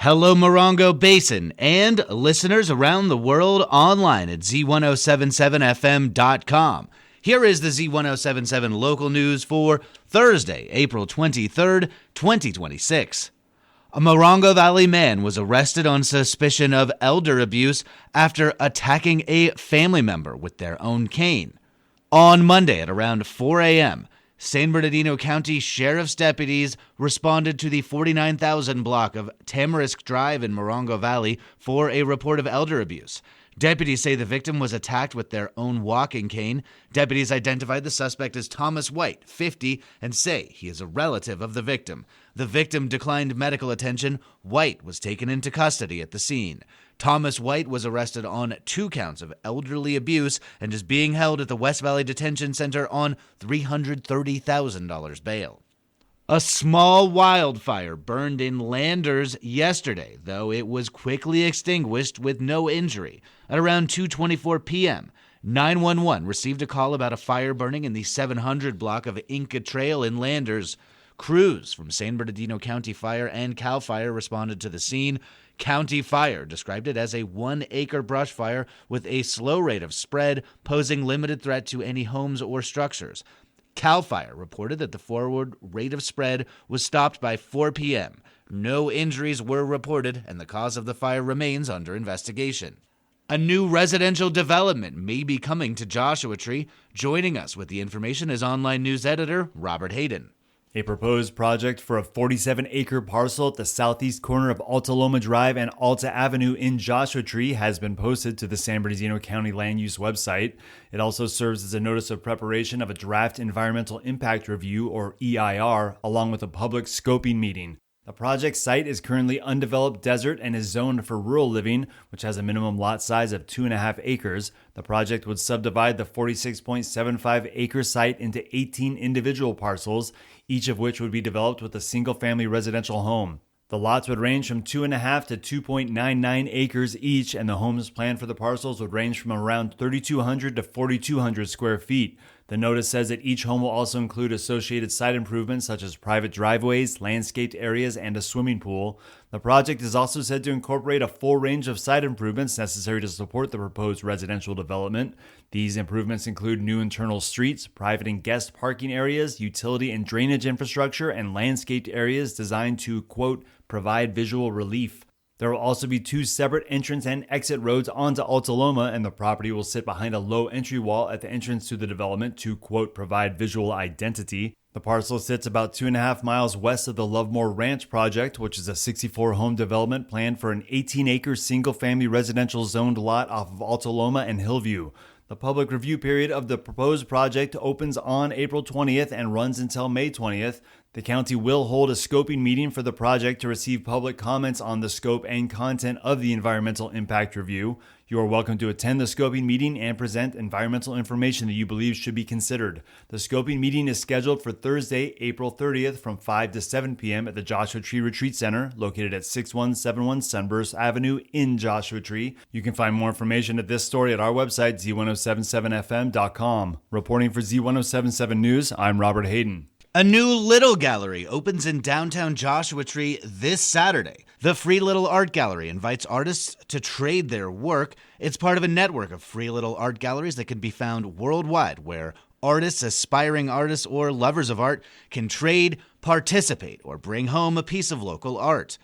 Hello, Morongo Basin, and listeners around the world online at Z107.7fm.com. Here is the Z107.7 local news for Thursday, April 23rd, 2026. A Morongo Valley man was arrested on suspicion of elder abuse after attacking a family member with their own cane. On Monday at around 4 a.m., San Bernardino County Sheriff's deputies responded to the 49,000 block of Tamarisk Drive in Morongo Valley for a report of elder abuse. Deputies say the victim was attacked with their own walking cane. Deputies identified the suspect as Thomas White, 50, and say he is a relative of the victim. The victim declined medical attention. White was taken into custody at the scene. Thomas White was arrested on 2 counts of elderly abuse and is being held at the West Valley Detention Center on $330,000 bail. A small wildfire burned in Landers yesterday, though it was quickly extinguished with no injury. At around 2:24 p.m., 911 received a call about a fire burning in the 700 block of Inca Trail in Landers. Crews from San Bernardino County Fire and CAL FIRE responded to the scene. County Fire described it as a 1-acre brush fire with a slow rate of spread, posing limited threat to any homes or structures. CAL FIRE reported that the forward rate of spread was stopped by 4 p.m. No injuries were reported, and the cause of the fire remains under investigation. A new residential development may be coming to Joshua Tree. Joining us with the information is online news editor Robert Hayden. A proposed project for a 47-acre parcel at the southeast corner of Alta Loma Drive and Alta Avenue in Joshua Tree has been posted to the San Bernardino County Land Use website. It also serves as a notice of preparation of a draft environmental impact review, or EIR, along with a public scoping meeting. The project site is currently undeveloped desert and is zoned for rural living, which has a minimum lot size of 2.5 acres. The project would subdivide the 46.75-acre site into 18 individual parcels, each of which would be developed with a single-family residential home. The lots would range from 2.5 to 2.99 acres each, and the homes planned for the parcels would range from around 3,200 to 4,200 square feet. The notice says that each home will also include associated site improvements such as private driveways, landscaped areas, and a swimming pool. The project is also said to incorporate a full range of site improvements necessary to support the proposed residential development. These improvements include new internal streets, private and guest parking areas, utility and drainage infrastructure, and landscaped areas designed to, quote, provide visual relief. There will also be 2 separate entrance and exit roads onto Alta Loma, and the property will sit behind a low entry wall at the entrance to the development to, quote, provide visual identity. The parcel sits about 2.5 miles west of the Lovemore Ranch project, which is a 64-home development planned for an 18-acre single-family residential zoned lot off of Alta Loma and Hillview. The public review period of the proposed project opens on April 20th and runs until May 20th. The county will hold a scoping meeting for the project to receive public comments on the scope and content of the environmental impact review. You are welcome to attend the scoping meeting and present environmental information that you believe should be considered. The scoping meeting is scheduled for Thursday, April 30th from 5 to 7 p.m. at the Joshua Tree Retreat Center, located at 6171 Sunburst Avenue in Joshua Tree. You can find more information at this story at our website, Z107.7fm.com. Reporting for Z107.7 News, I'm Robert Hayden. A new Little Gallery opens in downtown Joshua Tree this Saturday. The Free Little Art Gallery invites artists to trade their work. It's part of a network of free little art galleries that can be found worldwide, where artists, aspiring artists, or lovers of art can trade, participate, or bring home a piece of local art.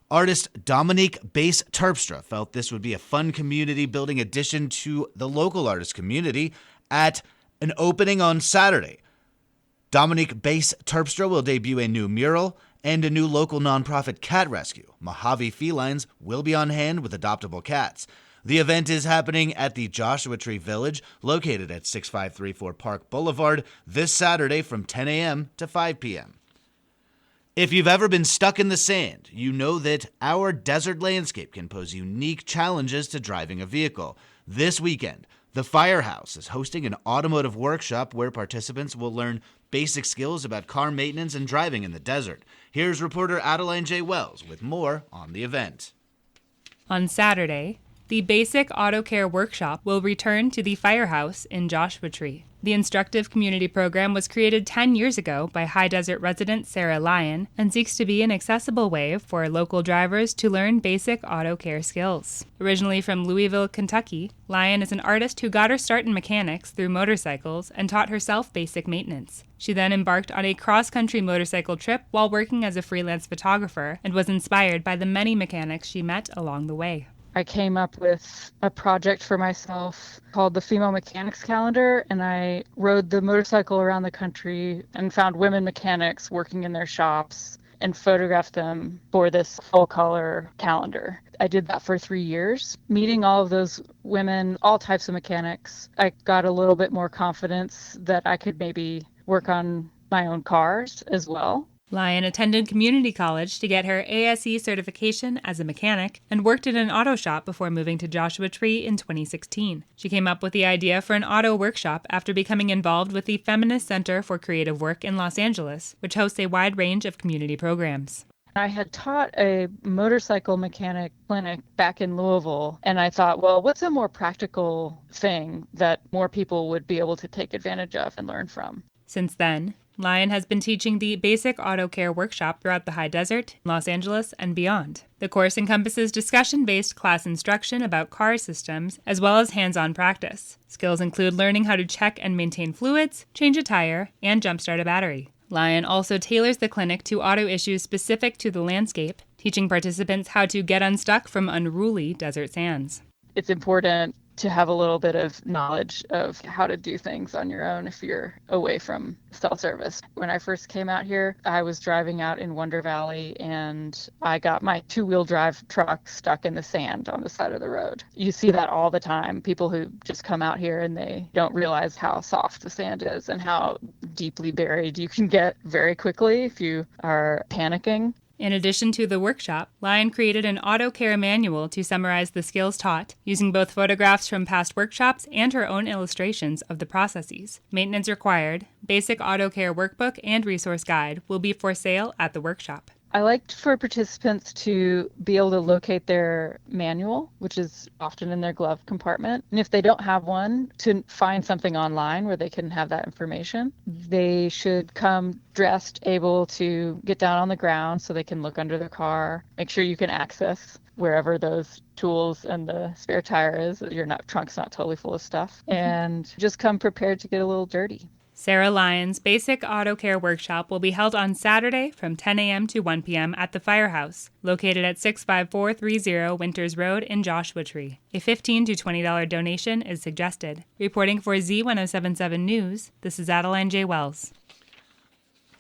Artist Dominique Bass Terpstra felt this would be a fun community-building addition to the local artist community at an opening on Saturday. Dominique Bass Terpstra will debut a new mural and a new local nonprofit cat rescue. Mojave Felines will be on hand with adoptable cats. The event is happening at the Joshua Tree Village, located at 6534 Park Boulevard, this Saturday from 10 a.m. to 5 p.m. If you've ever been stuck in the sand, you know that our desert landscape can pose unique challenges to driving a vehicle. This weekend, the Firehouse is hosting an automotive workshop where participants will learn basic skills about car maintenance and driving in the desert. Here's reporter Adeline J. Wells with more on the event. On Saturday, the Basic Auto Care Workshop will return to the Firehouse in Joshua Tree. The instructive community program was created 10 years ago by High Desert resident Sarah Lyon and seeks to be an accessible way for local drivers to learn basic auto care skills. Originally from Louisville, Kentucky, Lyon is an artist who got her start in mechanics through motorcycles and taught herself basic maintenance. She then embarked on a cross-country motorcycle trip while working as a freelance photographer and was inspired by the many mechanics she met along the way. I came up with a project for myself called the Female Mechanics Calendar, and I rode the motorcycle around the country and found women mechanics working in their shops and photographed them for this full-color calendar. I did that for 3 years, meeting all of those women, all types of mechanics. I got a little bit more confidence that I could maybe work on my own cars as well. Lyon attended community college to get her ASE certification as a mechanic and worked at an auto shop before moving to Joshua Tree in 2016. She came up with the idea for an auto workshop after becoming involved with the Feminist Center for Creative Work in Los Angeles, which hosts a wide range of community programs. I had taught a motorcycle mechanic clinic back in Louisville, and I thought, well, what's a more practical thing that more people would be able to take advantage of and learn from? Since then, Lyon has been teaching the Basic Auto Care Workshop throughout the High Desert, Los Angeles, and beyond. The course encompasses discussion-based class instruction about car systems, as well as hands-on practice. Skills include learning how to check and maintain fluids, change a tire, and jumpstart a battery. Lyon also tailors the clinic to auto issues specific to the landscape, teaching participants how to get unstuck from unruly desert sands. It's important to have a little bit of knowledge of how to do things on your own if you're away from cell service. When I first came out here, I was driving out in Wonder Valley and I got my two-wheel drive truck stuck in the sand on the side of the road. You see that all the time. People who just come out here and they don't realize how soft the sand is and how deeply buried you can get very quickly if you are panicking. In addition to the workshop, Lyon created an auto care manual to summarize the skills taught, using both photographs from past workshops and her own illustrations of the processes. Maintenance required, basic auto care workbook and resource guide will be for sale at the workshop. I liked for participants to be able to locate their manual, which is often in their glove compartment. And if they don't have one, to find something online where they can have that information. They should come dressed, able to get down on the ground so they can look under their car. Make sure you can access wherever those tools and the spare tire is. Your trunk's not totally full of stuff. And just come prepared to get a little dirty. Sarah Lyon's Basic Auto Care Workshop will be held on Saturday from 10 a.m. to 1 p.m. at the Firehouse, located at 65430 Winters Road in Joshua Tree. A $15 to $20 donation is suggested. Reporting for Z107.7 News, this is Adeline J. Wells.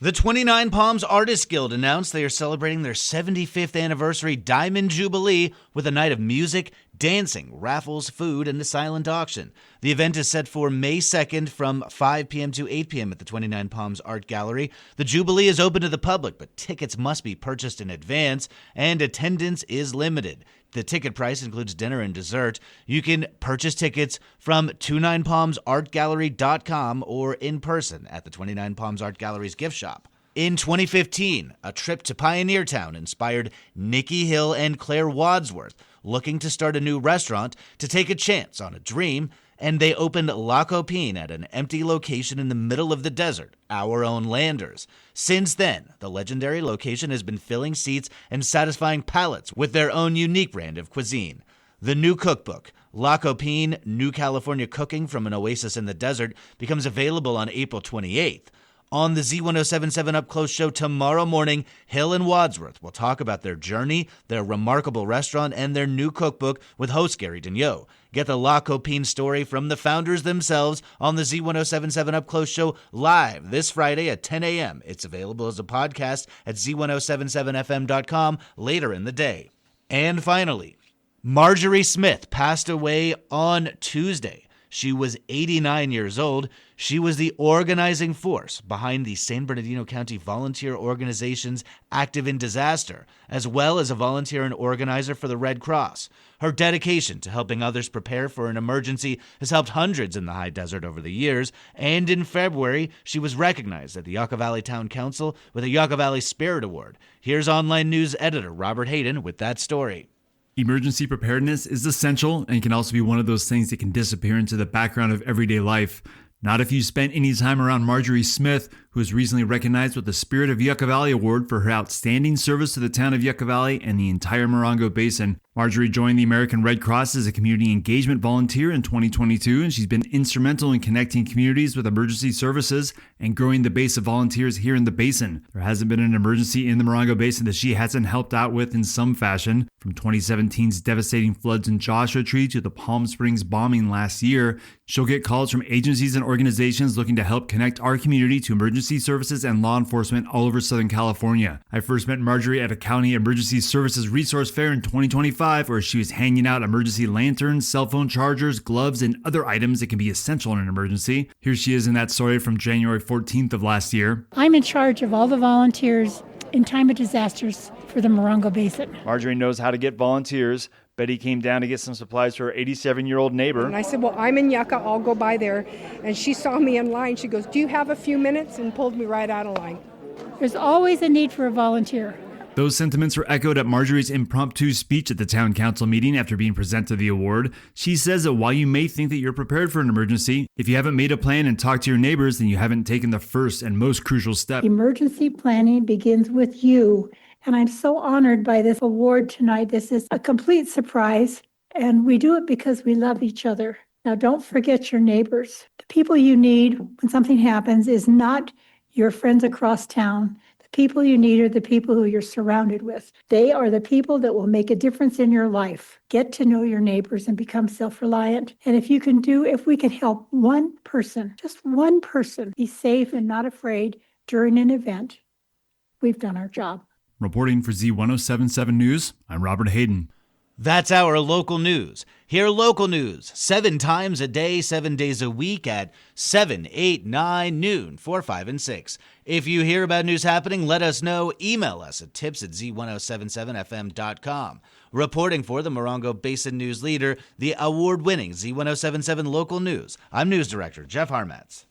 The 29 Palms Artists Guild announced they are celebrating their 75th anniversary Diamond Jubilee with a night of music, dancing, raffles, food, and a silent auction. The event is set for May 2nd from 5 p.m. to 8 p.m. at the 29 Palms Art Gallery. The Jubilee is open to the public, but tickets must be purchased in advance, and attendance is limited. The ticket price includes dinner and dessert. You can purchase tickets from 29palmsartgallery.com or in person at the 29 Palms Art Gallery's gift shop. In 2015, a trip to Pioneer Town inspired Nikki Hill and Claire Wadsworth, looking to start a new restaurant, to take a chance on a dream, and they opened La Copine at an empty location in the middle of the desert, Our Own Landers. Since then, the legendary location has been filling seats and satisfying palates with their own unique brand of cuisine. The new cookbook, La Copine, New California Cooking from an Oasis in the Desert, becomes available on April 28th. On the Z107.7 Up Close show tomorrow morning, Hill and Wadsworth will talk about their journey, their remarkable restaurant, and their new cookbook with host Gary Dagnot. Get the La Copine story from the founders themselves on the Z107.7 Up Close show live this Friday at 10 a.m. It's available as a podcast at Z1077FM.com later in the day. And finally, Marjorie Smith passed away on Tuesday. She was 89 years old. She was the organizing force behind the San Bernardino County volunteer organizations active in disaster, as well as a volunteer and organizer for the Red Cross. Her dedication to helping others prepare for an emergency has helped hundreds in the high desert over the years, and in February, she was recognized at the Yucca Valley Town Council with a Yucca Valley Spirit Award. Here's online news editor Robert Hayden with that story. Emergency preparedness is essential and can also be one of those things that can disappear into the background of everyday life. Not if you spent any time around Marjorie Smith, who was recently recognized with the Spirit of Yucca Valley Award for her outstanding service to the town of Yucca Valley and the entire Morongo Basin. Marjorie joined the American Red Cross as a community engagement volunteer in 2022, and she's been instrumental in connecting communities with emergency services and growing the base of volunteers here in the basin. There hasn't been an emergency in the Morongo Basin that she hasn't helped out with in some fashion. From 2017's devastating floods in Joshua Tree to the Palm Springs bombing last year, she'll get calls from agencies and organizations looking to help connect our community to emergency services and law enforcement all over Southern California. I first met Marjorie at a county emergency services resource fair in 2025, where she was handing out emergency lanterns, cell phone chargers, gloves, and other items that can be essential in an emergency. Here she is in that story from January 14th of last year. I'm in charge of all the volunteers in time of disasters for the Morongo Basin. Marjorie knows how to get volunteers. Betty came down to get some supplies for her 87-year-old neighbor. And I said, well, I'm in Yucca, I'll go by there. And she saw me in line. She goes, do you have a few minutes? And pulled me right out of line. There's always a need for a volunteer. Those sentiments were echoed at Marjorie's impromptu speech at the town council meeting after being presented the award. She says that while you may think that you're prepared for an emergency, if you haven't made a plan and talked to your neighbors, then you haven't taken the first and most crucial step. Emergency planning begins with you. And I'm so honored by this award tonight. This is a complete surprise. And we do it because we love each other. Now, don't forget your neighbors. The people you need when something happens is not your friends across town. People you need are the people who you're surrounded with. They are the people that will make a difference in your life. Get to know your neighbors and become self-reliant. And if we can help one person, just one person, be safe and not afraid during an event, we've done our job. Reporting for Z107.7 News, I'm Robert Hayden. That's our local news. Hear local news 7 times a day, 7 days a week at 7, 8, 9, noon, 4, 5, and 6. If you hear about news happening, let us know. Email us at tips@z1077fm.com. Reporting for the Morongo Basin News Leader, the award-winning Z107.7 Local News, I'm News Director Jeff Harmatz.